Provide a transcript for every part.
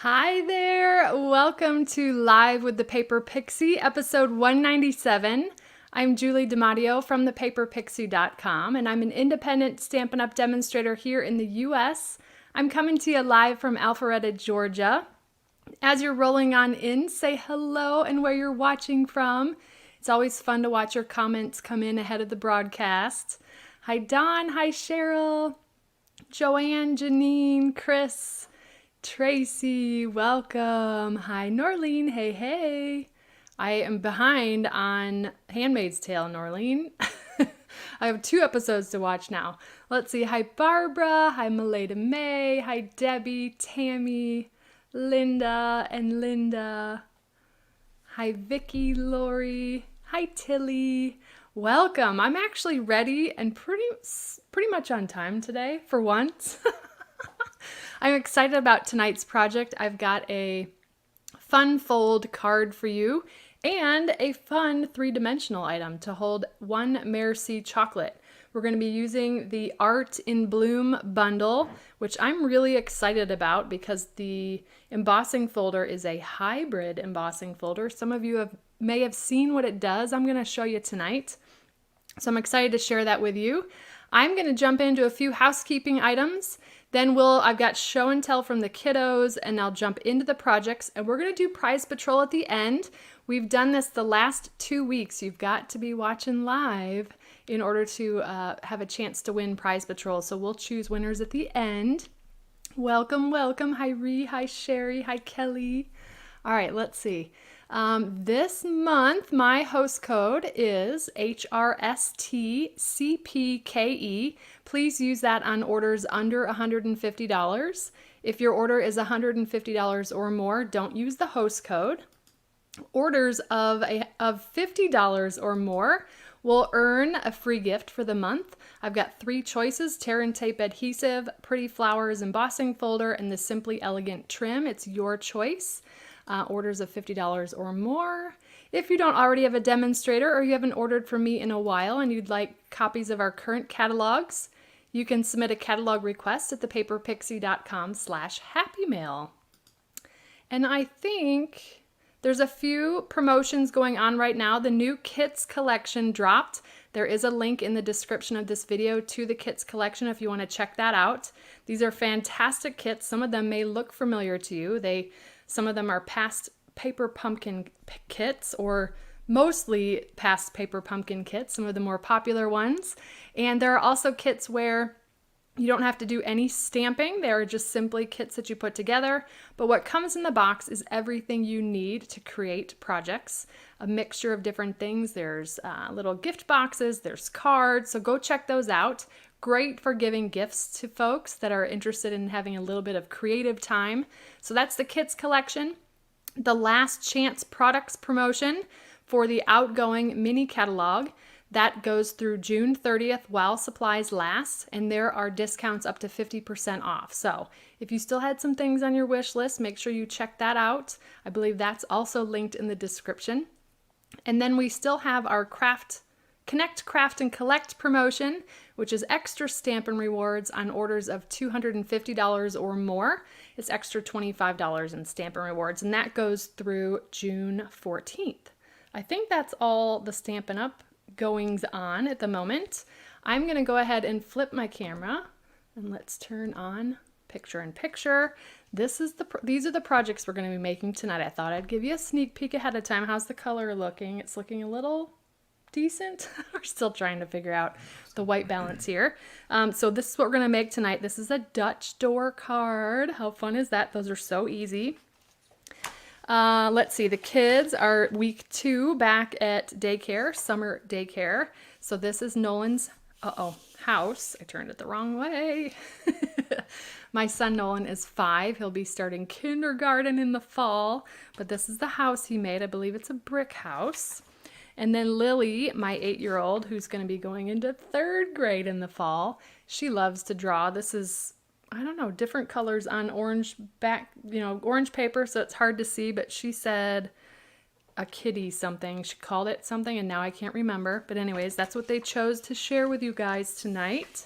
Hi there! Welcome to Live with the Paper Pixie, episode 197. I'm Julie DiMatteo from thepaperpixie.com, and I'm an independent Stampin' Up! Demonstrator here in the U.S. I'm coming to you live from Alpharetta, Georgia. As you're rolling on in, say hello and where you're watching from. It's always fun to watch your comments come in ahead of the broadcast. Hi Dawn, hi Cheryl, Joanne, Janine, Chris, Tracy, welcome. Hi, Norlene. Hey, hey. I am behind on Handmaid's Tale, Norlene. I have 2 episodes to watch now. Let's see. Hi, Barbara. Hi, Maleda May. Hi, Debbie, Tammy, Linda, and Linda. Hi, Vicky, Lori. Hi, Tilly. Welcome. I'm actually ready and pretty much on time today for once. I'm excited about tonight's project. I've got a fun fold card for you and a fun 3-dimensional item to hold one Merci chocolate. We're going to be using the Art in Bloom bundle, which I'm really excited about because the embossing folder is a hybrid embossing folder. Some of you may have seen what it does. I'm going to show you tonight. So I'm excited to share that with you. I'm going to jump into a few housekeeping items. Then I've got show and tell from the kiddos, and I'll jump into the projects, and we're going to do prize patrol at the end. We've done this the last 2 weeks. You've got to be watching live in order to have a chance to win prize patrol. So we'll choose winners at the end. Welcome, welcome. Hi Ree, hi Sherry, hi Kelly. All right, let's see. This month, my host code is HRSTCPKE. Please use that on orders under $150. If your order is $150 or more, don't use the host code. Orders of $50 or more will earn a free gift for the month. I've got 3 choices: Tear and Tape adhesive, Pretty Flowers embossing folder, and the Simply Elegant trim. It's your choice. Orders of $50 or more. If you don't already have a demonstrator or you haven't ordered from me in a while and you'd like copies of our current catalogs, you can submit a catalog request at thepaperpixie.com/happymail. And I think there's a few promotions going on right now. The new kits collection dropped. There is a link in the description of this video to the kits collection if you want to check that out. These are fantastic kits. Some of them may look familiar to you. Some of them are past paper pumpkin kits, or mostly past paper pumpkin kits, some of the more popular ones. And there are also kits where you don't have to do any stamping. They are just simply kits that you put together. But what comes in the box is everything you need to create projects. A mixture of different things. There's little gift boxes, there's cards, so go check those out. Great for giving gifts to folks that are interested in having a little bit of creative time. So that's the kits collection. The last chance products promotion for the outgoing mini catalog, that goes through June 30th while supplies last, and there are discounts up to 50% off. So if you still had some things on your wish list, make sure you check that out. I believe that's also linked in the description. And then we still have our Connect, Craft, and Collect promotion, which is extra Stampin' Rewards on orders of $250 or more. It's extra $25 in Stampin' Rewards, and that goes through June 14th. I think that's all the Stampin' Up! Goings on at the moment. I'm going to go ahead and flip my camera, and let's turn on picture in picture. These are the projects we're going to be making tonight. I thought I'd give you a sneak peek ahead of time. How's the color looking? It's looking a little decent. We're still trying to figure out the white balance here. So this is what we're going to make tonight. This is a Dutch door card. How fun is that? Those are so easy. Let's see. The kids are week 2 back at daycare, summer daycare. So this is Nolan's house. I turned it the wrong way. My son Nolan is 5. He'll be starting kindergarten in the fall, but this is the house he made. I believe it's a brick house. And then Lily, my 8-year-old, who's going to be going into 3rd grade in the fall, she loves to draw. This is, I don't know, different colors on orange orange paper, so it's hard to see, but she said a kitty something. She called it something, and now I can't remember. But anyways, that's what they chose to share with you guys tonight.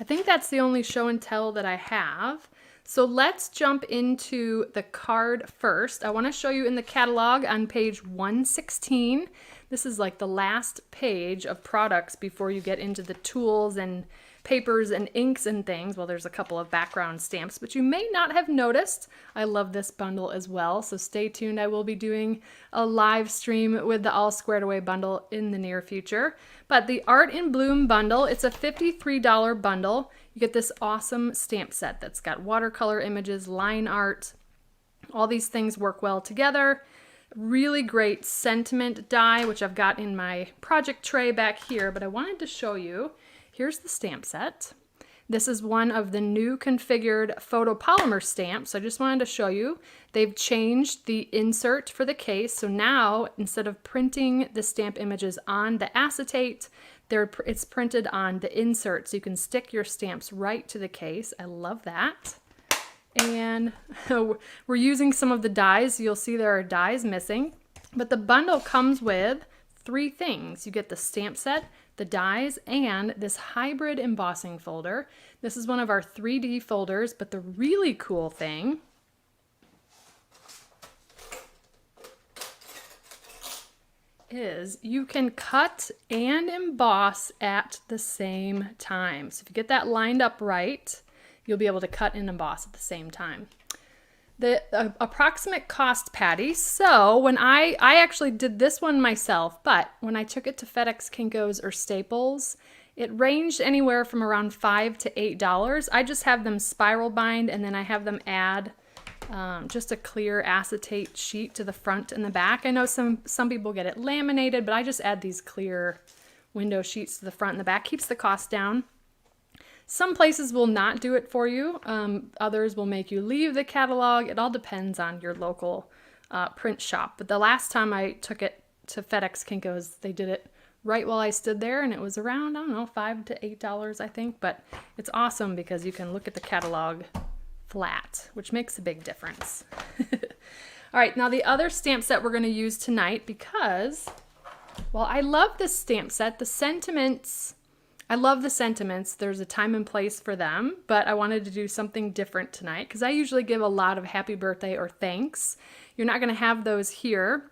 I think that's the only show and tell that I have. So let's jump into the card first. I want to show you in the catalog on page 116. This is like the last page of products before you get into the tools and papers and inks and things. Well, there's a couple of background stamps, but you may not have noticed. I love this bundle as well, so stay tuned. I will be doing a live stream with the All Squared Away bundle in the near future. But the Art in Bloom bundle, it's a $53 bundle. You get this awesome stamp set that's got watercolor images, line art. All these things work well together. Really great sentiment die, which I've got in my project tray back here, but I wanted to show you. Here's the stamp set. This is one of the new configured photopolymer stamps. So I just wanted to show you. They've changed the insert for the case. So now, instead of printing the stamp images on the acetate, it's printed on the insert. So you can stick your stamps right to the case. I love that. And we're using some of the dies. You'll see there are dies missing. But the bundle comes with 3 things. You get the stamp set, the dies, and this hybrid embossing folder. This is one of our 3D folders, but the really cool thing is you can cut and emboss at the same time. So if you get that lined up right, you'll be able to cut and emboss at the same time. The approximate cost, Patty. So when I actually did this one myself, but when I took it to FedEx, Kinko's, or Staples, it ranged anywhere from around $5 to $8. I just have them spiral bind, and then I have them add just a clear acetate sheet to the front and the back. I know some people get it laminated, but I just add these clear window sheets to the front and the back. Keeps the cost down. Some places will not do it for you. Others will make you leave the catalog. It all depends on your local print shop. But the last time I took it to FedEx Kinko's, they did it right while I stood there, and it was around, I don't know, $5 to $8, I think. But it's awesome because you can look at the catalog flat, which makes a big difference. All right, now the other stamp set we're going to use tonight because, well, I love this stamp set. The sentiments... I love the sentiments. There's a time and place for them, but I wanted to do something different tonight because I usually give a lot of happy birthday or thanks. You're not going to have those here.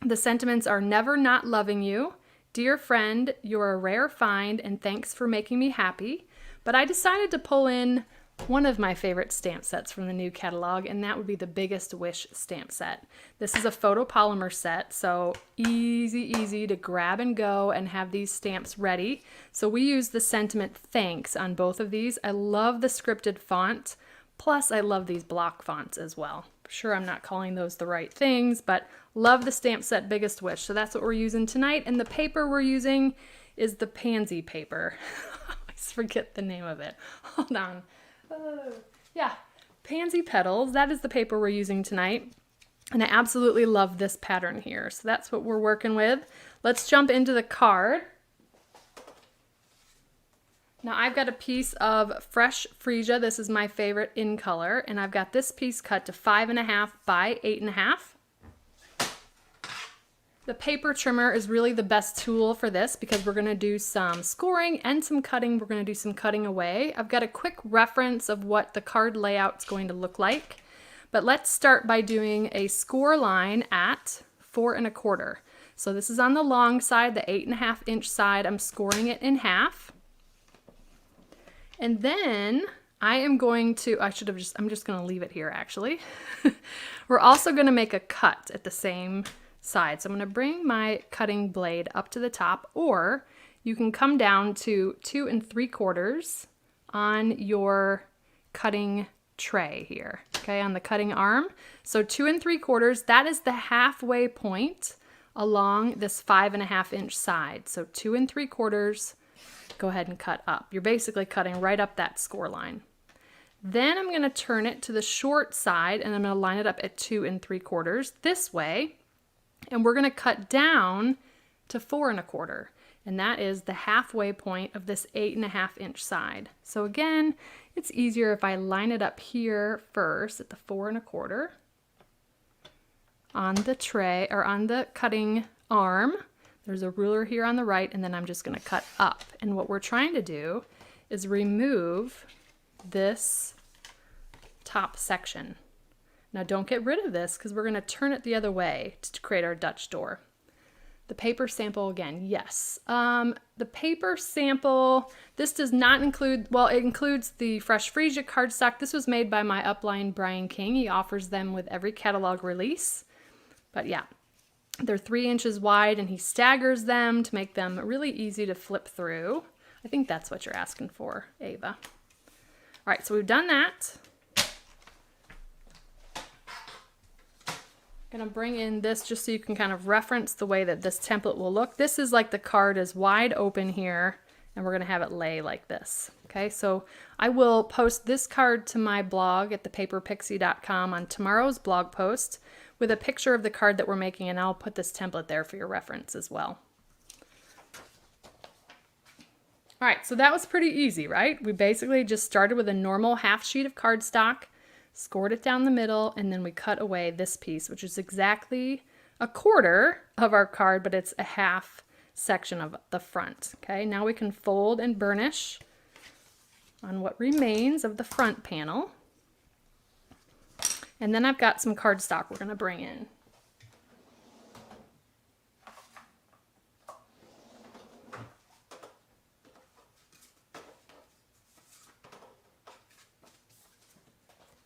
The sentiments are never not loving you, dear friend, you're a rare find, and thanks for making me happy. But I decided to pull in one of my favorite stamp sets from the new catalog, and that would be the Biggest Wish stamp set. This is a photopolymer set, so easy to grab and go and have these stamps ready. So we use the sentiment thanks on both of these. I love the scripted font, plus I love these block fonts as well. Sure, I'm not calling those the right things, but love the stamp set Biggest Wish. So that's what we're using tonight, and the paper we're using is the pansy paper. I always forget the name of it. Hold on. Yeah, Pansy Petals. That is the paper we're using tonight. And I absolutely love this pattern here. So that's what we're working with. Let's jump into the card. Now I've got a piece of fresh freesia. This is my favorite in color. And I've got this piece cut to 5.5 by 8.5. The paper trimmer is really the best tool for this because we're going to do some scoring and some cutting. We're going to do some cutting away. I've got a quick reference of what the card layout is going to look like. But let's start by doing a score line at 4 1/4. So this is on the long side, the 8.5 inch side. I'm scoring it in half. And then I am going to, I'm just going to leave it here actually. We're also going to make a cut at the same side. So I'm going to bring my cutting blade up to the top, or you can come down to 2 3/4 on your cutting tray here, okay, on the cutting arm. So 2 3/4, that is the halfway point along this 5.5 inch side. So 2 3/4, go ahead and cut up. You're basically cutting right up that score line. Then I'm going to turn it to the short side and I'm going to line it up at 2 3/4 this way. And we're going to cut down to 4 1/4. And that is the halfway point of this 8.5 inch side. So again, it's easier if I line it up here first at the 4 1/4 on the tray or on the cutting arm. There's a ruler here on the right, and then I'm just going to cut up. And what we're trying to do is remove this top section. Now don't get rid of this because we're going to turn it the other way to create our Dutch door. The paper sample again, yes. The paper sample, this does not include, well, it includes the Fresh Freesia cardstock. This was made by my upline, Brian King. He offers them with every catalog release. But yeah, they're 3 inches wide and he staggers them to make them really easy to flip through. I think that's what you're asking for, Ava. All right, so we've done that. I'm gonna bring in this just so you can kind of reference the way that this template will look. This is like the card is wide open here and we're gonna have it lay like this. Okay, so I will post this card to my blog at thepaperpixie.com on tomorrow's blog post with a picture of the card that we're making, and I'll put this template there for your reference as well. All right, so that was pretty easy, right? We basically just started with a normal half sheet of cardstock, scored it down the middle, and then we cut away this piece, which is exactly a quarter of our card, but it's a half section of the front. Okay, now we can fold and burnish on what remains of the front panel. And then I've got some cardstock we're going to bring in.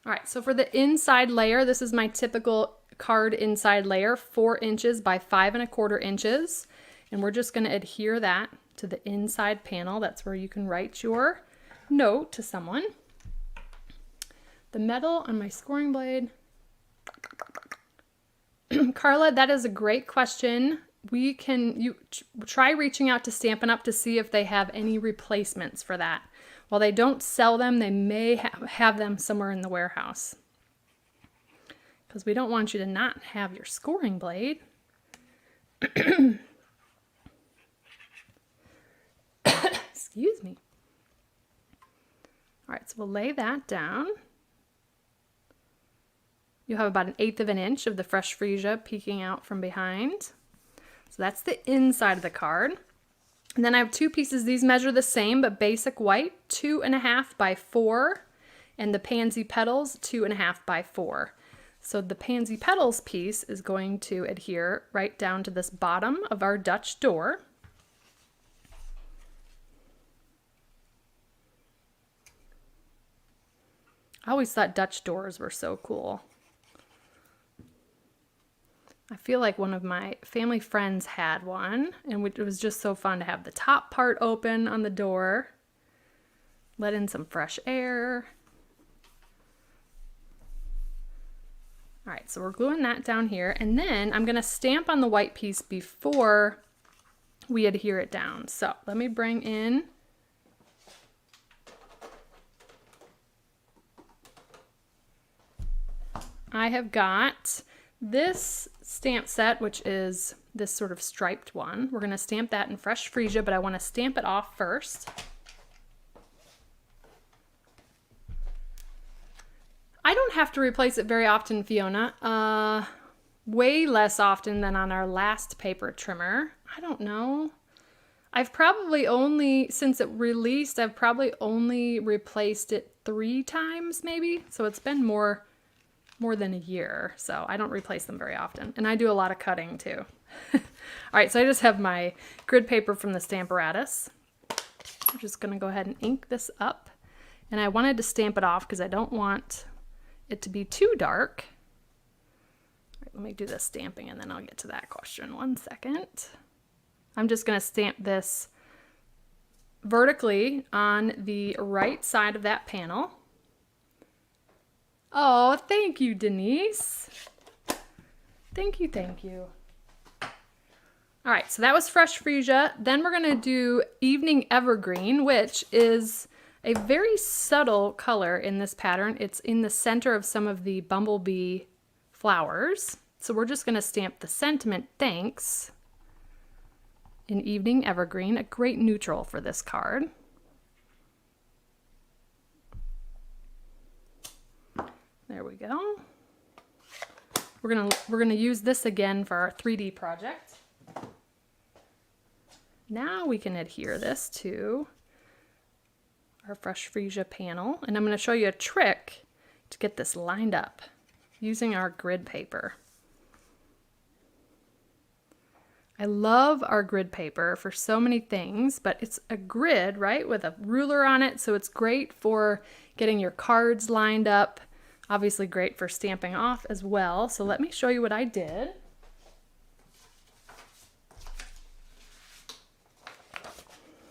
All right, so for the inside layer, this is my typical card inside layer, 4 inches by 5 1/4 inches. And we're just going to adhere that to the inside panel. That's where you can write your note to someone. The metal on my scoring blade. Carla, that is a great question. You try reaching out to Stampin' Up! To see if they have any replacements for that. While they don't sell them, they may have them somewhere in the warehouse. Because we don't want you to not have your scoring blade. Excuse me. All right, so we'll lay that down. You have about 1/8 of an inch of the Fresh Freesia peeking out from behind. So that's the inside of the card. And then I have 2 pieces. These measure the same, but basic white, 2.5 by 4, and the pansy petals, 2.5 by 4. So the pansy petals piece is going to adhere right down to this bottom of our Dutch door. I always thought Dutch doors were so cool. I feel like one of my family friends had one, and it was just so fun to have the top part open on the door, let in some fresh air. All right, so we're gluing that down here, and then I'm gonna stamp on the white piece before we adhere it down. So let me bring in I have got this stamp set, which is this sort of striped one. We're going to stamp that in Fresh Freesia, but I want to stamp it off first. I don't have to replace it very often, Fiona. Way less often than on our last paper trimmer. I don't know. I've probably only, since it released, I've probably only replaced it 3 times maybe. So it's been more than a year, so I don't replace them very often. And I do a lot of cutting too. All right, so I just have my grid paper from the Stamparatus. I'm just gonna go ahead and ink this up. And I wanted to stamp it off because I don't want it to be too dark. All right, let me do the stamping and then I'll get to that question. 1 second. I'm just gonna stamp this vertically on the right side of that panel. Oh, thank you, Denise. Thank you, thank you. All right, so that was Fresh Freesia. Then we're gonna do Evening Evergreen, which is a very subtle color in this pattern. It's in the center of some of the bumblebee flowers. So we're just gonna stamp the sentiment, thanks, in Evening Evergreen, a great neutral for this card. There we go. We're gonna use this again for our 3D project. Now we can adhere this to our Fresh Freesia panel. And I'm going to show you a trick to get this lined up using our grid paper. I love our grid paper for so many things, but it's a grid, right, with a ruler on it, so it's great for getting your cards lined up. Obviously great for stamping off as well. So let me show you what I did.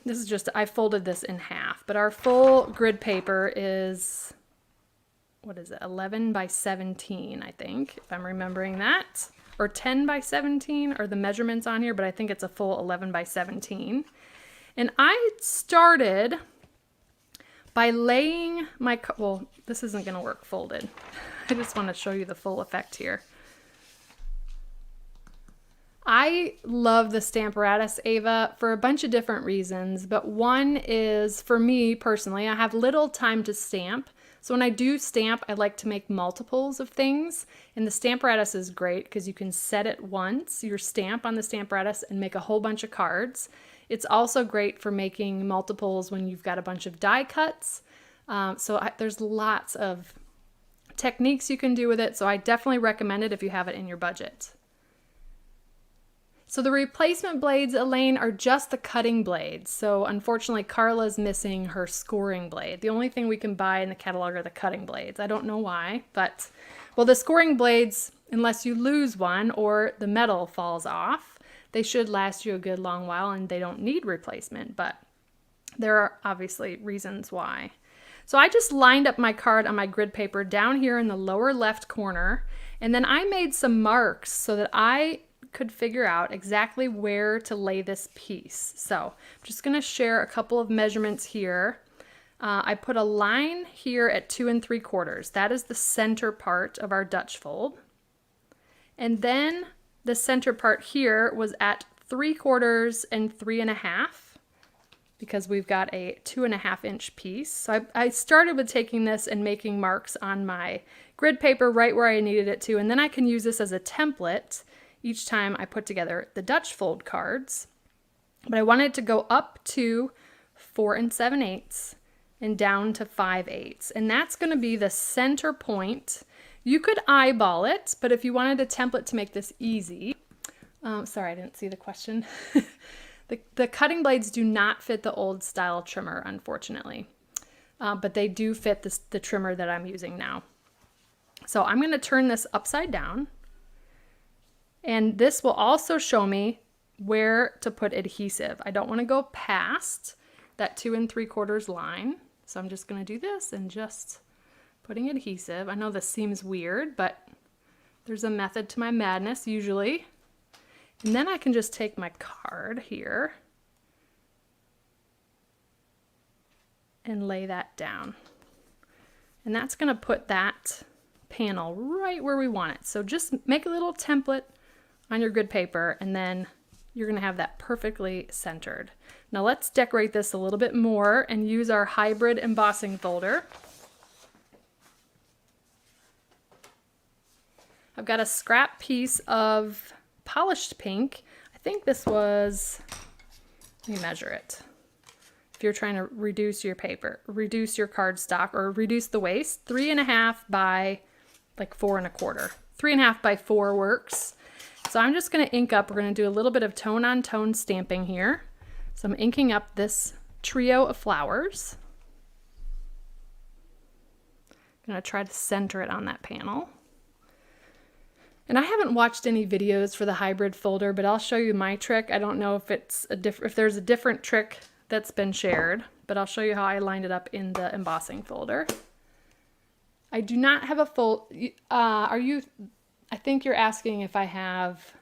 This is just, I folded this in half, but our full grid paper is, what is it, 11 by 17, I think, if I'm remembering that. Or 10 by 17 are the measurements on here, but I think it's a full 11 by 17. And I started by laying my, well, this isn't going to work folded. I just want to show you the full effect here. I love the Stamparatus Ava for a bunch of different reasons, but one is, for me personally, I have little time to stamp. So when I do stamp, I like to make multiples of things, and the Stamparatus is great because you can set it once, your stamp on the Stamparatus, and make a whole bunch of cards. It's also great for making multiples when you've got a bunch of die cuts. There's lots of techniques you can do with it, so I definitely recommend it if you have it in your budget. So the replacement blades, Elaine, are just the cutting blades. So unfortunately, Carla's missing her scoring blade. The only thing we can buy in the catalog are the cutting blades. I don't know why, but, well, the scoring blades, unless you lose one or the metal falls off, they should last you a good long while and they don't need replacement, but there are obviously reasons why. So I just lined up my card on my grid paper down here in the lower left corner, and then I made some marks so that I could figure out exactly where to lay this piece. So I'm just going to share a couple of measurements here. I put a line here at 2 3/4. That is the center part of our Dutch fold. And then the center part here was at 3/4 and 3.5 because we've got a 2.5 inch piece. So I started with taking this and making marks on my grid paper right where I needed it to, and then I can use this as a template each time I put together the Dutch fold cards. But I wanted to go up to 4 7/8 and down to 5/8. And that's going to be the center point. You could eyeball it, but if you wanted a template to make this easy, sorry, I didn't see the question. The cutting blades do not fit the old style trimmer, unfortunately, but they do fit the trimmer that I'm using now. So I'm going to turn this upside down. And this will also show me where to put adhesive. I don't want to go past that 2 3/4 line. So I'm just going to do this and just putting adhesive. I know this seems weird, but there's a method to my madness usually. And then I can just take my card here and lay that down. And that's going to put that panel right where we want it. So just make a little template on your grid paper, and then you're going to have that perfectly centered. Now let's decorate this a little bit more and use our hybrid embossing folder. I've got a scrap piece of polished pink. I think this was, let me measure it. If you're trying to reduce your paper, reduce your cardstock, or reduce the waste, 3.5 by like 4 1/4. 3.5 by 4 works. So I'm just going to ink up. We're going to do a little bit of tone on tone stamping here. So I'm inking up this trio of flowers. I'm going to try to center it on that panel. And I haven't watched any videos for the hybrid folder, but I'll show you my trick. I don't know if it's if there's a different trick that's been shared, but I'll show you how I lined it up in the embossing folder. I do not have a fold. I think you're asking if I have,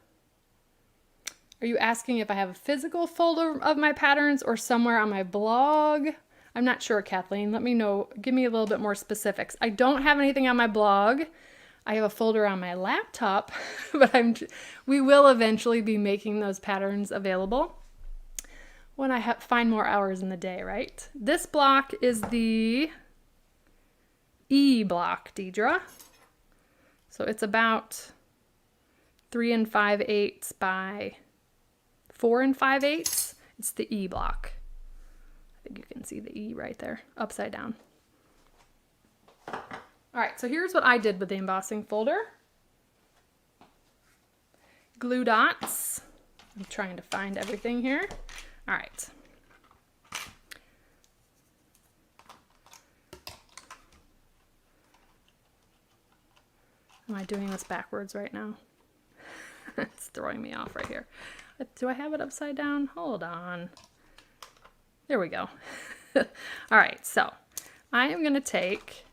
are you asking if I have a physical folder of my patterns or somewhere on my blog? I'm not sure, Kathleen. Let me know. Give me a little bit more specifics. I don't have anything on my blog. I have a folder on my laptop, but we will eventually be making those patterns available when I find more hours in the day, right? This block is the E block, Deidre. So it's about 3 5/8 by 4 5/8. It's the E block. I think you can see the E right there, upside down. All right, so here's what I did with the embossing folder. Glue dots. I'm trying to find everything here. All right. Am I doing this backwards right now? It's throwing me off right here. Do I have it upside down? Hold on. There we go. All right, so I am going to take,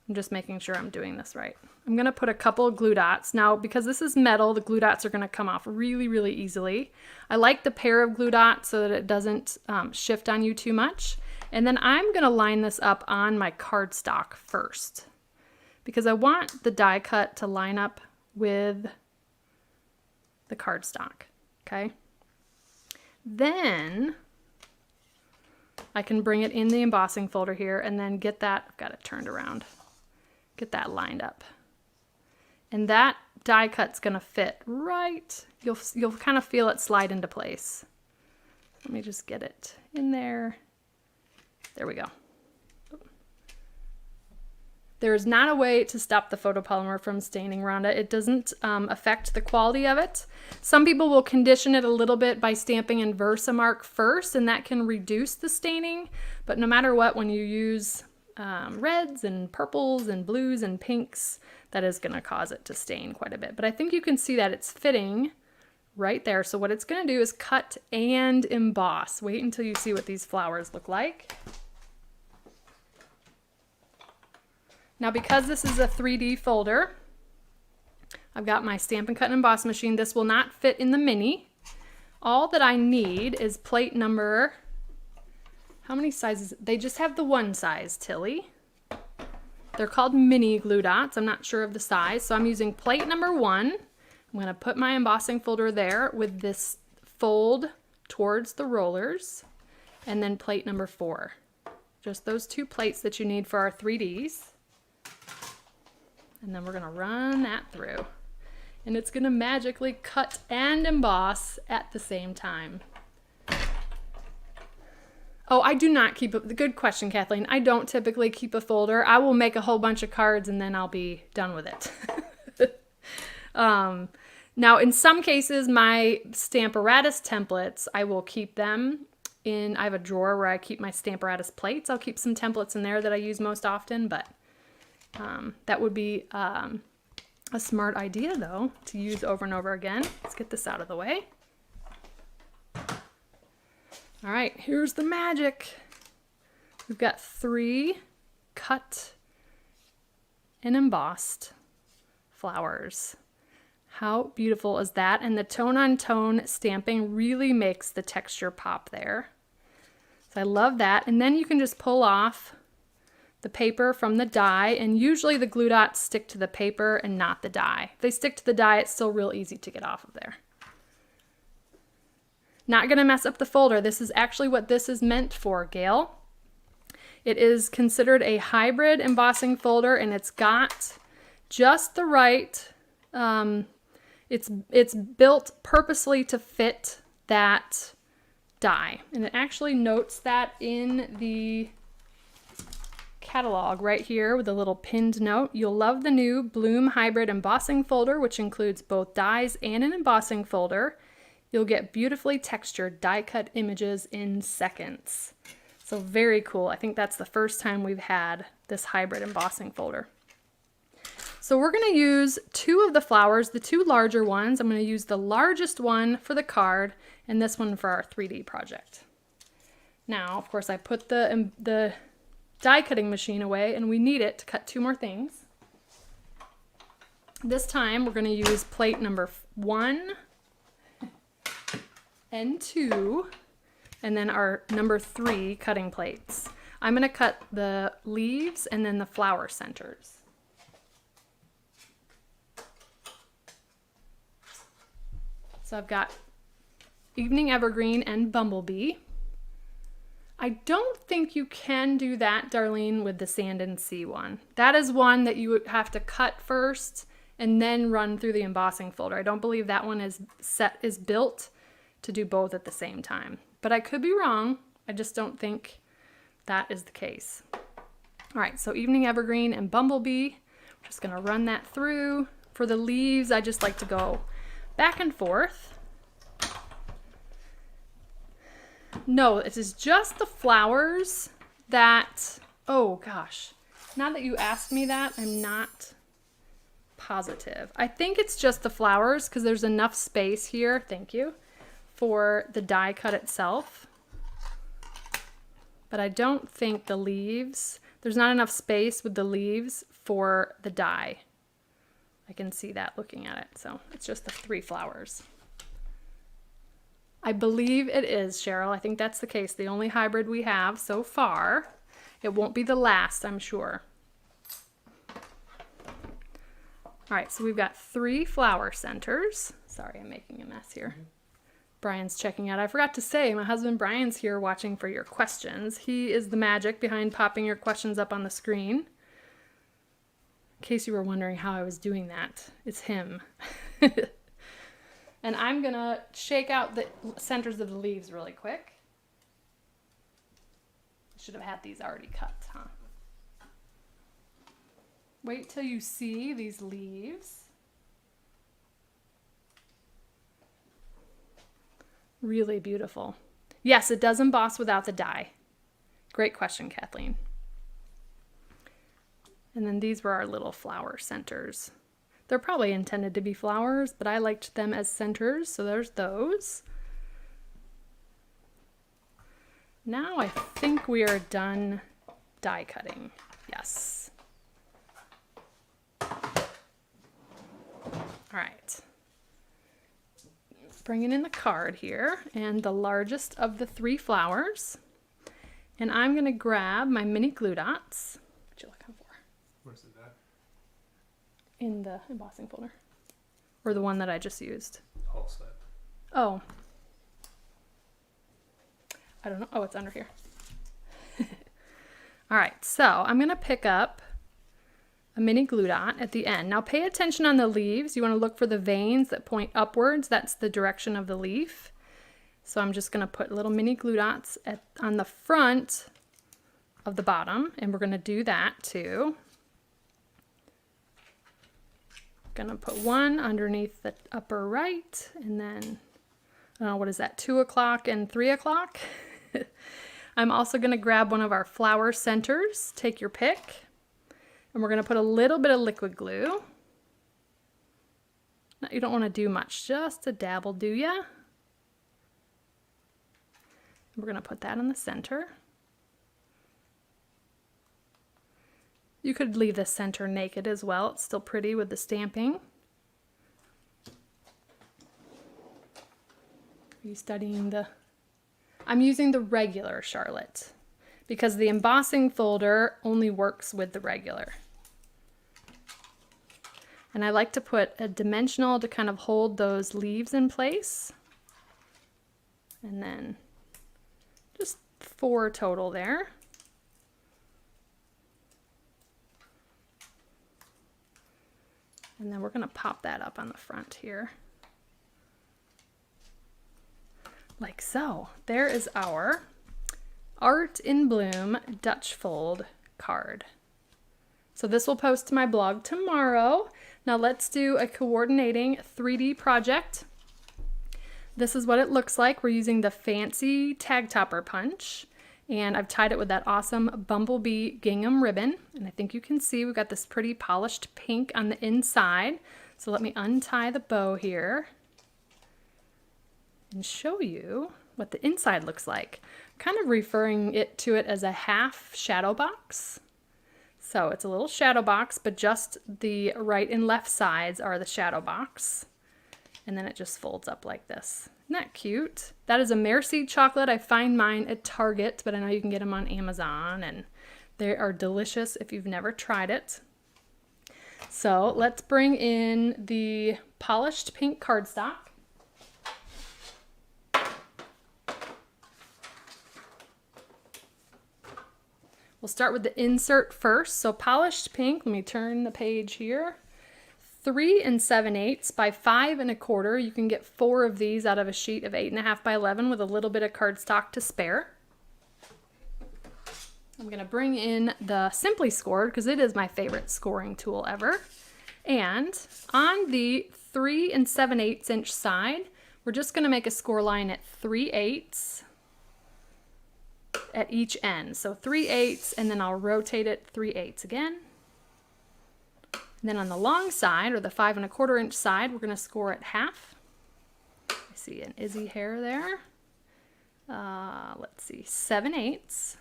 I'm just making sure I'm doing this right. I'm going to put a couple of glue dots. Now, because this is metal, the glue dots are going to come off really, really easily. I like the pair of glue dots so that it doesn't shift on you too much. And then I'm going to line this up on my cardstock first, because I want the die cut to line up with the cardstock, okay? Then I can bring it in the embossing folder here and then get that, I've got it turned around, get that lined up. And that die cut's gonna fit right, you'll kind of feel it slide into place. Let me just get it in there. There we go. There is not a way to stop the photopolymer from staining, Rhonda. It doesn't affect the quality of it. Some people will condition it a little bit by stamping in Versamark first, and that can reduce the staining. But no matter what, when you use reds and purples and blues and pinks, that is going to cause it to stain quite a bit. But I think you can see that it's fitting right there. So what it's going to do is cut and emboss. Wait until you see what these flowers look like. Now, because this is a 3D folder, I've got my Stampin' Cut and Emboss machine. This will not fit in the mini. All that I need is plate number, how many sizes? They just have the one size, Tilly. They're called mini glue dots. I'm not sure of the size, so I'm using plate number 1. I'm going to put my embossing folder there with this fold towards the rollers, and then plate number 4. Just those 2 plates that you need for our 3Ds. And then we're going to run that through. And it's going to magically cut and emboss at the same time. Oh, I do not keep a, good question, Kathleen. I don't typically keep a folder. I will make a whole bunch of cards and then I'll be done with it. Now, in some cases, my Stamparatus templates, I will keep them in, I have a drawer where I keep my Stamparatus plates. I'll keep some templates in there that I use most often, but that would be a smart idea, though, to use over and over again. Let's get this out of the way. All right, here's the magic. We've got 3 cut and embossed flowers. How beautiful is that? And the tone-on-tone stamping really makes the texture pop there. So I love that. And then you can just pull off the paper from the die, and usually the glue dots stick to the paper and not the die. If they stick to the die, it's still real easy to get off of there. Not gonna mess up the folder. This is actually what this is meant for, Gail. It is considered a hybrid embossing folder, and it's got just the right, it's built purposely to fit that die. And it actually notes that in the catalog right here with a little pinned note. You'll love the new Bloom Hybrid Embossing Folder, which includes both dies and an embossing folder. You'll get beautifully textured die-cut images in seconds. So very cool. I think that's the first time we've had this hybrid embossing folder. So we're going to use 2 of the flowers, the 2 larger ones. I'm going to use the largest one for the card and this one for our 3D project. Now, of course, I put the die cutting machine away, and we need it to cut 2 more things. This time we're going to use plate number 1 and 2, and then our number 3 cutting plates. I'm going to cut the leaves and then the flower centers. So I've got Evening Evergreen and Bumblebee. I don't think you can do that, Darlene, with the Sand and Sea one. That is one that you would have to cut first and then run through the embossing folder. I don't believe that one is built to do both at the same time. But I could be wrong. I just don't think that is the case. All right, so Evening Evergreen and Bumblebee. I'm just gonna run that through. For the leaves, I just like to go back and forth. No, it is just the flowers that, oh gosh. Now that you asked me that, I'm not positive. I think it's just the flowers because there's enough space here, thank you, for the die cut itself. But I don't think the leaves, there's not enough space with the leaves for the die. I can see that looking at it. So it's just the 3 flowers. I believe it is, Cheryl. I think that's the case. The only hybrid we have so far. It won't be the last, I'm sure. All right, so we've got 3 flower centers. Sorry, I'm making a mess here. Brian's checking out. I forgot to say, my husband Brian's here watching for your questions. He is the magic behind popping your questions up on the screen. In case you were wondering how I was doing that, it's him. And I'm gonna shake out the centers of the leaves really quick. Should have had these already cut, huh? Wait till you see these leaves. Really beautiful. Yes, it does emboss without the die. Great question, Kathleen. And then these were our little flower centers. They're probably intended to be flowers, but I liked them as centers, so there's those. Now I think we are done die cutting. Yes. All right. Bringing in the card here and the largest of the 3 flowers. And I'm going to grab my mini glue dots. What you looking for? Where's it at? In the embossing folder. Or the one that I just used. Whole set. Oh. I don't know. Oh, it's under here. All right, so I'm going to pick up a mini glue dot at the end. Now pay attention on the leaves. You want to look for the veins that point upwards. That's the direction of the leaf. So I'm just going to put little mini glue dots on the front of the bottom, and we're going to do that too. Going to put one underneath the upper right, and then, what is that, 2 o'clock and 3 o'clock? I'm also going to grab one of our flower centers. Take your pick. And we're going to put a little bit of liquid glue. Now, you don't want to do much, just a dabble, do ya? We're going to put that in the center. You could leave the center naked as well. It's still pretty with the stamping. Are you studying the... I'm using the regular Charlotte because the embossing folder only works with the regular. And I like to put a dimensional to kind of hold those leaves in place. And then just 4 total there. And then we're going to pop that up on the front here. Like so. There is our Art in Bloom Dutch Fold card. So this will post to my blog tomorrow. Now let's do a coordinating 3D project. This is what it looks like. We're using the fancy tag topper punch, and I've tied it with that awesome Bumblebee gingham ribbon. And I think you can see we've got this pretty polished pink on the inside. So let me untie the bow here and show you what the inside looks like. Kind of referring to it as a half shadow box. So it's a little shadow box, but just the right and left sides are the shadow box. And then it just folds up like this. Isn't that cute? That is a Merci chocolate. I find mine at Target, but I know you can get them on Amazon, and they are delicious if you've never tried it. So let's bring in the polished pink cardstock. We'll start with the insert first. So polished pink, let me turn the page here. 3 7/8 by 5 1/4. You can get 4 of these out of a sheet of 8.5 by 11 with a little bit of cardstock to spare. I'm going to bring in the Simply Scored because it is my favorite scoring tool ever. And on the 3 7/8 inch side, we're just going to make a score line at 3/8 at each end. So 3/8, and then I'll rotate it 3/8 again. And then on the long side, or the 5 1/4 inch side, we're going to score at half. I see an Izzy hair there. Let's see, 7/8,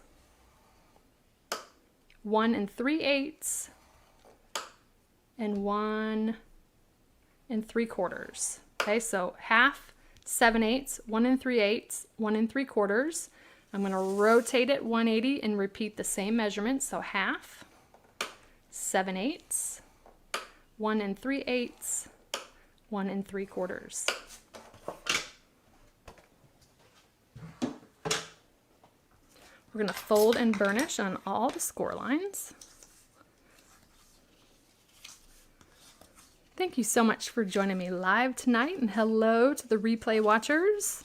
1 3/8, and 1 3/4. Okay, so half, 7/8, 1 3/8, 1 3/4. I'm going to rotate it 180 and repeat the same measurement. So half, 7/8, 1 3/8, 1 3/4. We're going to fold and burnish on all the score lines. Thank you so much for joining me live tonight, and hello to the replay watchers.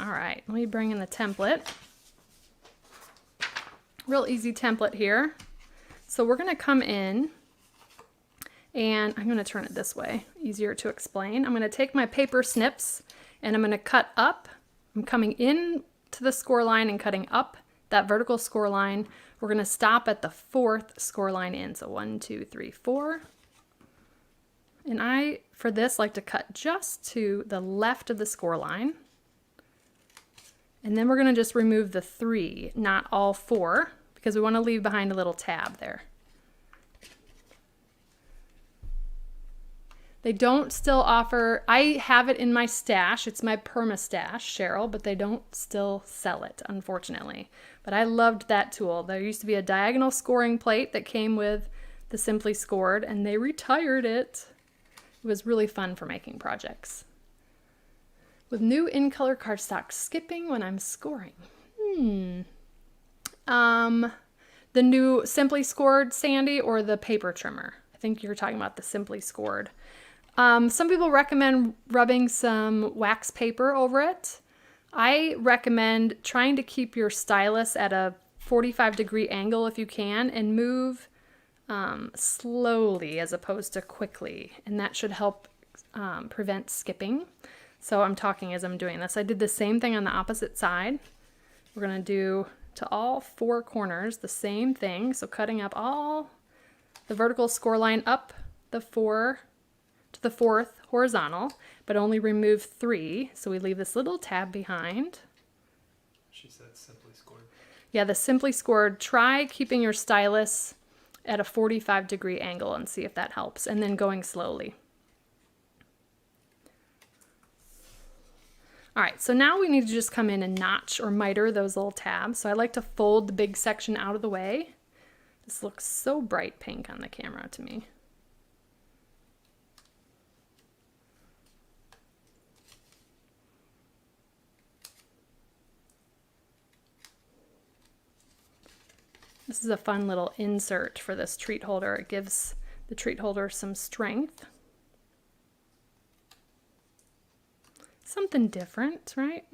All right, let me bring in the template. Real easy template here. So we're going to come in, and I'm going to turn it this way, easier to explain. I'm going to take my paper snips and I'm going to cut up. I'm coming in to the score line and cutting up that vertical score line. We're going to stop at the 4th score line in. So 1, 2, 3, 4. And I, for this, like to cut just to the left of the score line. And then we're going to just remove the 3, not all 4, because we want to leave behind a little tab there. They don't still offer, I have it in my stash, it's my perma stash, Cheryl, but they don't still sell it, unfortunately. But I loved that tool. There used to be a diagonal scoring plate that came with the Simply Scored, and they retired it. It was really fun for making projects. With new in-color cardstock skipping when I'm scoring. The new Simply Scored, Sandy, or the paper trimmer? I think you're talking about the Simply Scored. Some people recommend rubbing some wax paper over it. I recommend trying to keep your stylus at a 45-degree angle if you can, and move slowly as opposed to quickly, and that should help prevent skipping. So I'm talking as I'm doing this. I did the same thing on the opposite side. We're going to do to all 4 corners the same thing. So cutting up all the vertical score line up the 4 to the 4th horizontal, but only remove 3. So we leave this little tab behind. She said Simply Scored. Yeah, the Simply Scored. Try keeping your stylus at a 45-degree angle and see if that helps, and then going slowly. All right, so now we need to just come in and notch or miter those little tabs. So I like to fold the big section out of the way. This looks so bright pink on the camera to me. This is a fun little insert for this treat holder. It gives the treat holder some strength. Something different, right?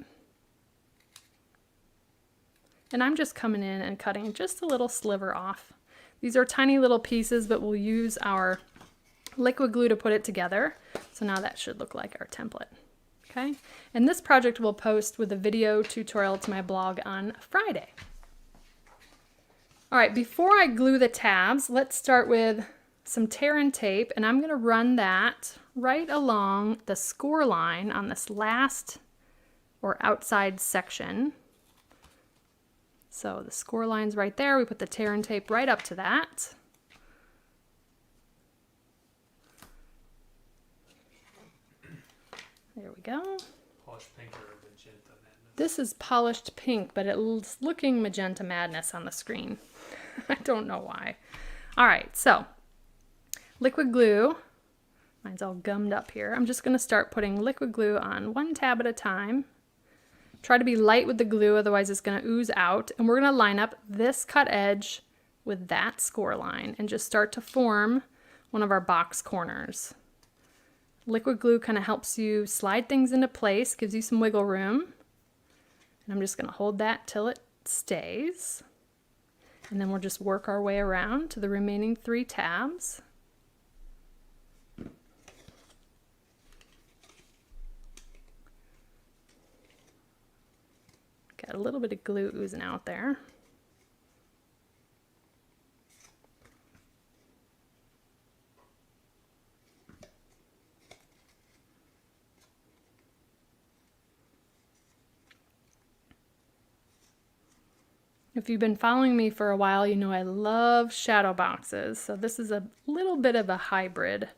And I'm just coming in and cutting just a little sliver off. These are tiny little pieces, but we'll use our liquid glue to put it together. So now that should look like our template. Okay, and this project will post with a video tutorial to my blog on Friday. All right, before I glue the tabs, let's start with some tear and tape, and I'm going to run that right along the score line on this last or outside section. So the score line's right there. We put the tear and tape right up to that. There we go. Polished pink or magenta madness? This is polished pink, but it's looking magenta madness on the screen. I don't know why. All right, so liquid glue. Mine's all gummed up here. I'm just going to start putting liquid glue on one tab at a time. Try to be light with the glue, otherwise it's going to ooze out. And we're going to line up this cut edge with that score line and just start to form one of our box corners. Liquid glue kind of helps you slide things into place, gives you some wiggle room. And I'm just going to hold that till it stays. And then we'll just work our way around to the remaining 3 tabs. Got a little bit of glue oozing out there. If you've been following me for a while, you know I love shadow boxes. So this is a little bit of a hybrid.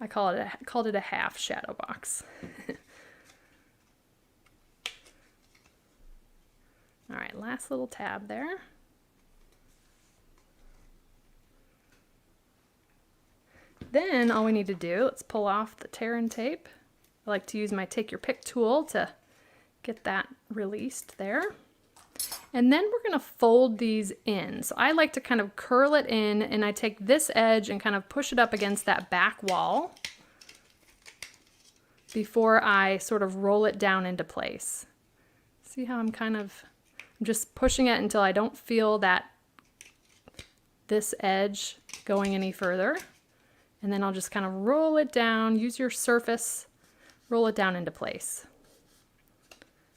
I called it a half shadow box. All right, last little tab there. Then all we need to do, let's pull off the tear and tape. I like to use my take your pick tool to get that released there. And then we're going to fold these in. So I like to kind of curl it in, and I take this edge and kind of push it up against that back wall before I sort of roll it down into place. See how I'm just pushing it until I don't feel this edge going any further. And then I'll just kind of roll it down, use your surface, roll it down into place.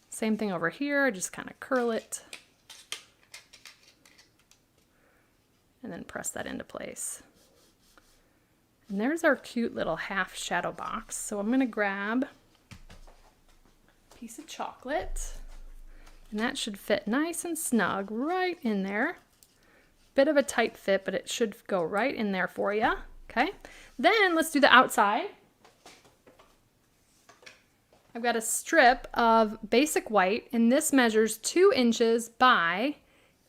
Same thing over here, I just kind of curl it and then press that into place. And there's our cute little half shadow box. So I'm going to grab a piece of chocolate, and that should fit nice and snug right in there. Bit of a tight fit, but it should go right in there for you. Okay, then let's do the outside. I've got a strip of basic white, and this measures 2 inches by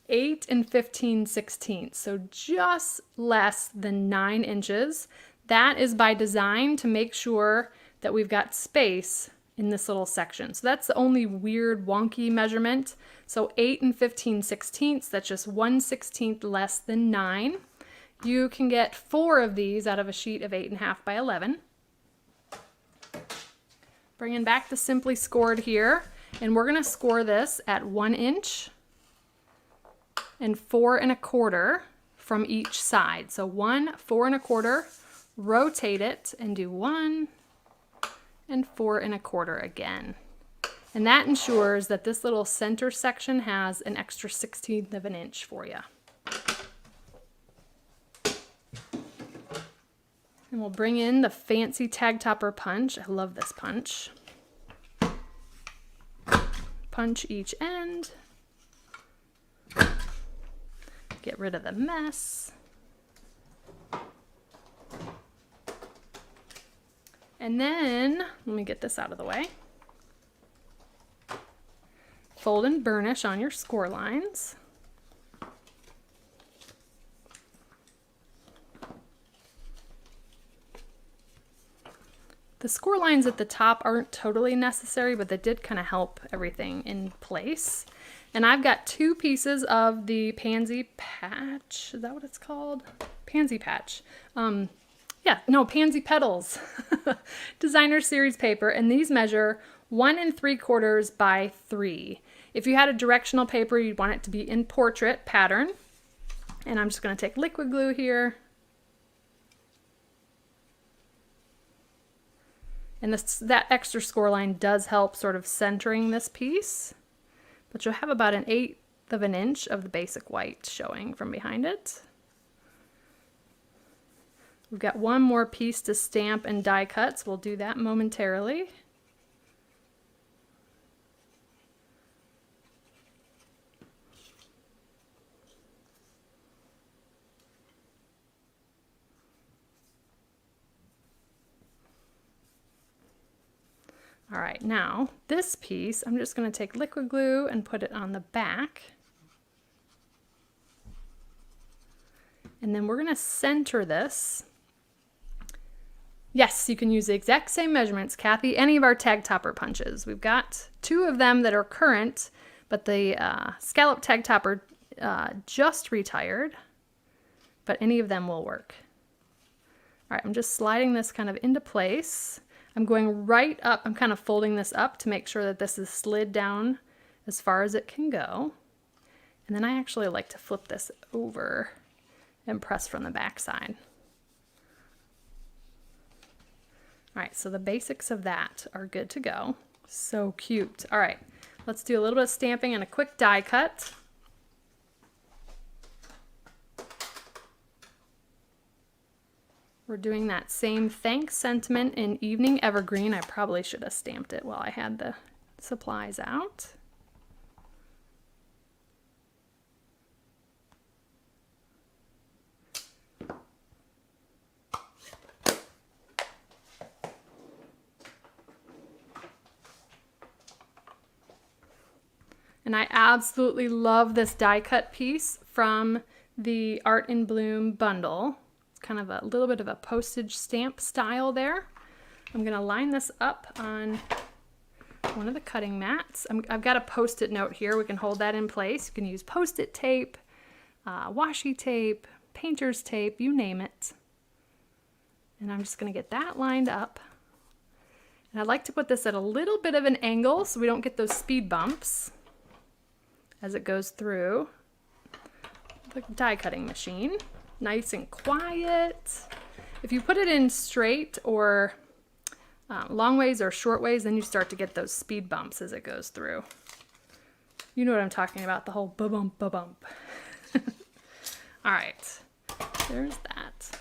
8 15/16, so just less than 9 inches. That is by design to make sure that we've got space in this little section. So that's the only weird wonky measurement. So 8 15/16, that's just 1/16 less than 9. You can get 4 of these out of a sheet of 8.5 by 11. Bringing back the Simply Scored here, and we're going to score this at 1 inch and 4 1/4 from each side. So 1, 4 1/4, rotate it and do 1 and 4 1/4 again. And that ensures that this little center section has an extra 1/16 of an inch for you. And we'll bring in the fancy tag topper punch. I love this punch. Punch each end. Get rid of the mess. And then, let me get this out of the way. Fold and burnish on your score lines. The score lines at the top aren't totally necessary, but they did kind of help everything in place. And I've got 2 pieces of the pansy patch. Is that what it's called? Pansy patch. Pansy petals. Designer series paper. And these measure 1 3/4 by 3. If you had a directional paper, you'd want it to be in portrait pattern. And I'm just going to take liquid glue here. And that extra score line does help sort of centering this piece. But you'll have about 1/8 of an inch of the basic white showing from behind it. We've got 1 more piece to stamp and die cut, so we'll do that momentarily. All right, now this piece, I'm just going to take liquid glue and put it on the back. And then we're going to center this Yes, you can use the exact same measurements, Kathy, any of our tag topper punches. We've got 2 of them that are current, but the scallop tag topper just retired, but any of them will work. All right, I'm just sliding this kind of into place. I'm going right up, I'm kind of folding this up to make sure that this is slid down as far as it can go. And then I actually like to flip this over and press from the back side. All right, so the basics of that are good to go. So cute. All right, let's do a little bit of stamping and a quick die cut. We're doing that same thanks sentiment in Evening Evergreen. I probably should have stamped it while I had the supplies out. And I absolutely love this die cut piece from the Art in Bloom bundle. It's kind of a little bit of a postage stamp style there. I'm gonna line this up on one of the cutting mats. I've got a Post-it note here. We can hold that in place. You can use Post-it tape, washi tape, painter's tape, you name it. And I'm just gonna get that lined up. And I like to put this at a little bit of an angle so we don't get those speed bumps as it goes through the die cutting machine. Nice and quiet. If you put it in straight or long ways or short ways, then you start to get those speed bumps as it goes through. You know what I'm talking about, the whole ba-bump, ba-bump. All right, there's that.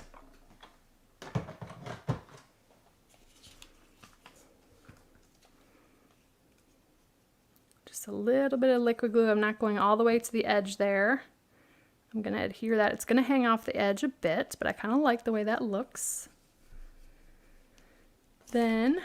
Just a little bit of liquid glue. I'm not going all the way to the edge there. I'm going to adhere that. It's going to hang off the edge a bit, but I kind of like the way that looks. Then,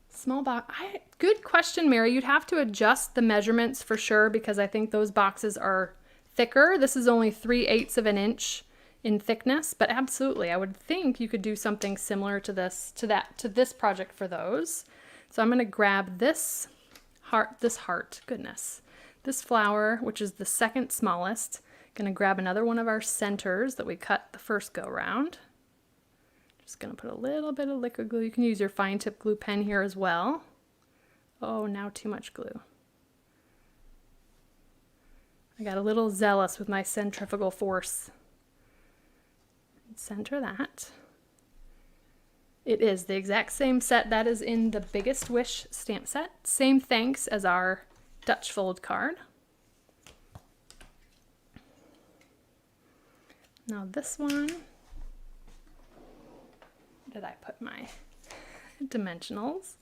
small box. Good question, Mary. You'd have to adjust the measurements for sure because I think those boxes are thicker. This is only 3/8 of an inch in thickness, but absolutely, I would think you could do something similar to this, to this project for those. So I'm going to grab this heart, goodness. This flower, which is the second smallest, going to grab another one of our centers that we cut the first go round. Just going to put a little bit of liquid glue. You can use your fine tip glue pen here as well. Oh, now too much glue. I got a little zealous with my centrifugal force. Center that. It is the exact same set that is in the Biggest Wish stamp set. Same thanks as our Dutch fold card. Now this one, did I put my dimensionals?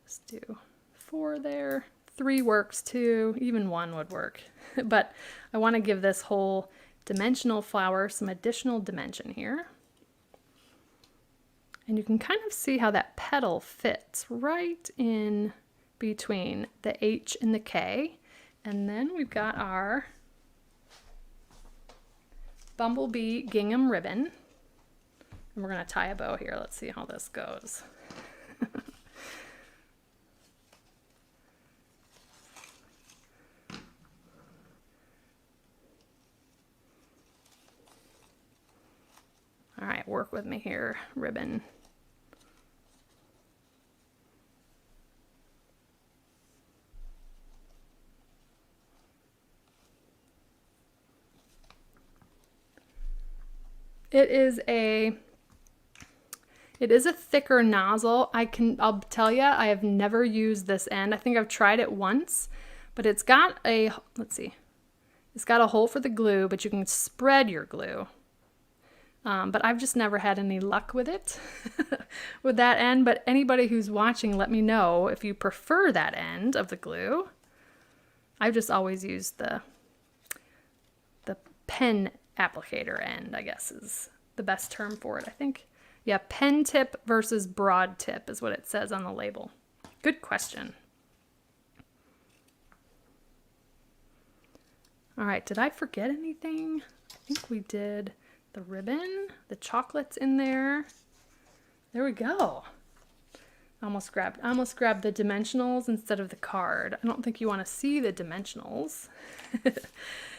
Let's do 4 there. 3 works too, even 1 would work. But I want to give this whole dimensional flower some additional dimension here. And you can kind of see how that petal fits right in between the H and the K. And then we've got our bumblebee gingham ribbon. And we're going to tie a bow here. Let's see how this goes. All right, work with me here, ribbon. It is a thicker nozzle. I'll tell you, I have never used this end. I think I've tried it once, but it's got a, let's see, it's got a hole for the glue, but you can spread your glue. But I've just never had any luck with it, with that end. But anybody who's watching, let me know if you prefer that end of the glue. I've just always used the pen applicator end, I guess is the best term for it, I think. Yeah, pen tip versus broad tip is what it says on the label. Good question. All right, did I forget anything? think we did the ribbon, the chocolates in there. There we go. Almost grabbed the dimensionals instead of the card. I don't think you want to see the dimensionals.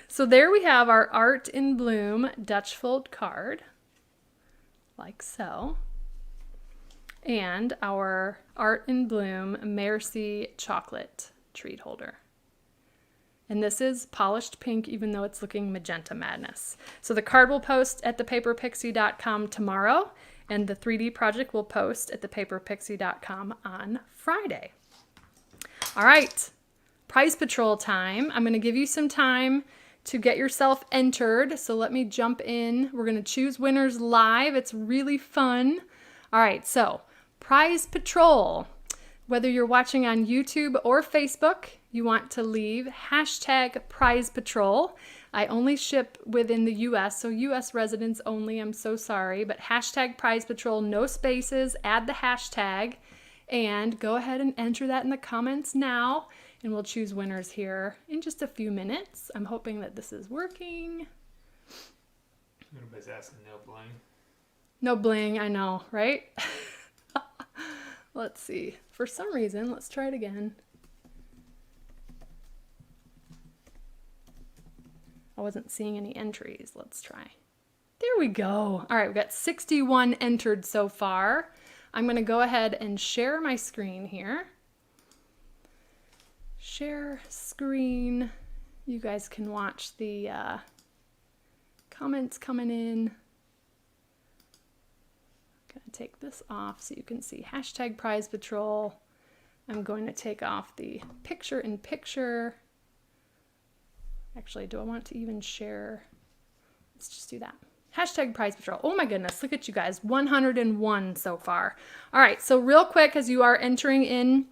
So there we have our Art in Bloom Dutch fold card, like so. And our Art in Bloom Merci chocolate treat holder. And this is polished pink, even though it's looking magenta madness. So the card will post at thepaperpixie.com tomorrow, and the 3D project will post at thepaperpixie.com on Friday. All right, Prize Patrol time. I'm gonna give you some time to get yourself entered. So let me jump in. We're gonna choose winners live. It's really fun. All right, so Prize Patrol. Whether you're watching on YouTube or Facebook, you want to leave hashtag Prize Patrol. I only ship within the US, so US residents only, I'm so sorry, but hashtag Prize Patrol, no spaces, add the hashtag, and go ahead and enter that in the comments now, and we'll choose winners here in just a few minutes. I'm hoping that this is working. Everybody's asking no bling. No bling, I know, right? Let's see. For some reason, let's try it again. I wasn't seeing any entries. Let's try. There we go. All right, we've got 61 entered so far. I'm going to go ahead and share my screen here. Share screen. You guys can watch the comments coming in. Gonna take this off so you can see hashtag Prize Patrol. I'm going to take off the picture in picture. Actually, do I want to even share? Let's just do that. Hashtag Prize Patrol. Oh my goodness, look at you guys. 101 so far. All right, so real quick, as you are entering in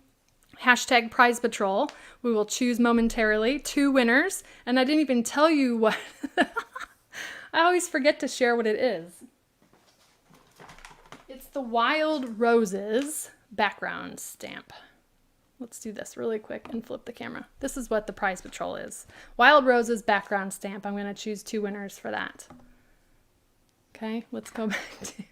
hashtag Prize Patrol, we will choose momentarily 2 winners. And I didn't even tell you what. I always forget to share what it is. It's the Wild Roses background stamp. Let's do this really quick and flip the camera. This is what the Prize Patrol is. Wild Roses background stamp. I'm going to choose 2 winners for that. Okay, let's go back to...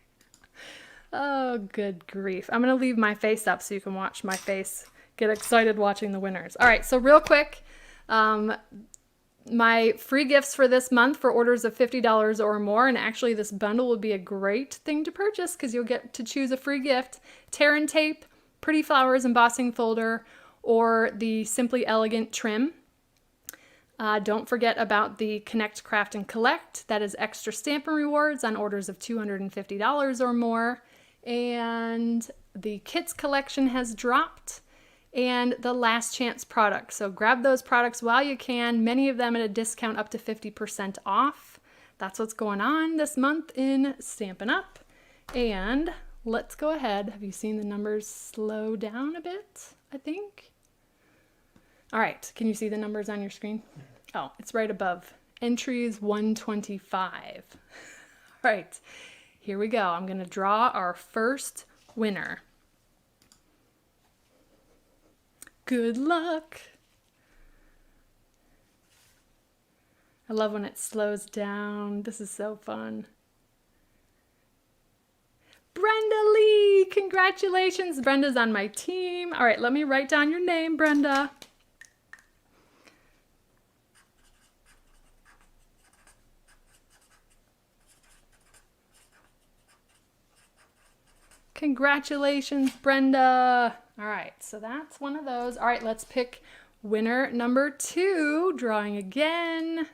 Oh, good grief. I'm going to leave my face up so you can watch my face get excited watching the winners. All right, so real quick, my free gifts for this month for orders of $50 or more, and actually this bundle would be a great thing to purchase because you'll get to choose a free gift, tear and tape, Pretty Flowers embossing folder, or the Simply Elegant trim. Don't forget about the Connect, Craft, and Collect. That is extra Stampin' Rewards on orders of $250 or more. And the Kits collection has dropped. And the Last Chance products. So grab those products while you can. Many of them at a discount up to 50% off. That's what's going on this month in Stampin' Up. And let's go ahead. Have you seen the numbers slow down a bit, I think? All right, can you see the numbers on your screen? Oh, it's right above. Entries 125. All right, here we go. I'm gonna draw our first winner. Good luck. I love when it slows down. This is so fun. Brenda Lee, congratulations. Brenda's on my team. All right, let me write down your name, Brenda. Congratulations, Brenda. All right, so that's one of those. All right, let's pick winner number 2, drawing again.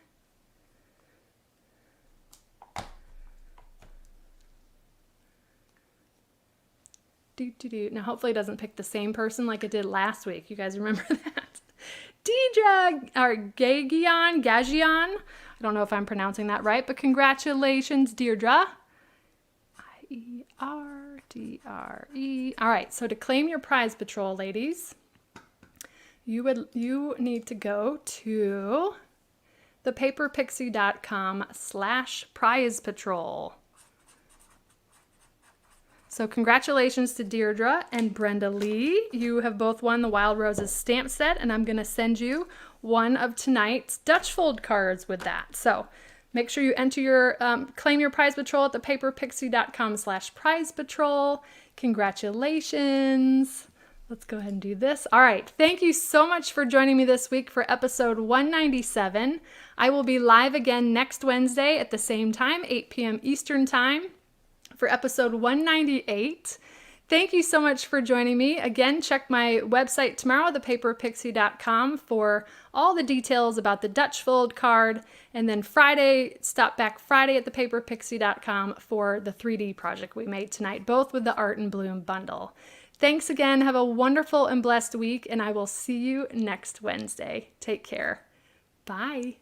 Now, hopefully it doesn't pick the same person like it did last week. You guys remember that? Deidre, or Gagion. I don't know if I'm pronouncing that right, but congratulations, Deirdre. I-E-R-D-R-E. All right, so to claim your Prize Patrol, ladies, you need to go to thepaperpixie.com/Prize Patrol. So congratulations to Deirdre and Brenda Lee. You have both won the Wild Roses stamp set, and I'm going to send you one of tonight's Dutch Fold cards with that. So Make sure you enter your, claim your prize patrol at the paperpixie.com/prize patrol. Congratulations. Let's go ahead and do this. All right. Thank you so much for joining me this week for episode 197. I will be live again next Wednesday at the same time, 8 p.m. Eastern Time, for episode 198. Thank you so much for joining me. Again, check my website tomorrow, thepaperpixie.com, for all the details about the Dutch fold card. And then Friday, stop back Friday at thepaperpixie.com for the 3D project we made tonight, both with the Art and Bloom bundle. Thanks again. Have a wonderful and blessed week, and I will see you next Wednesday. Take care. Bye.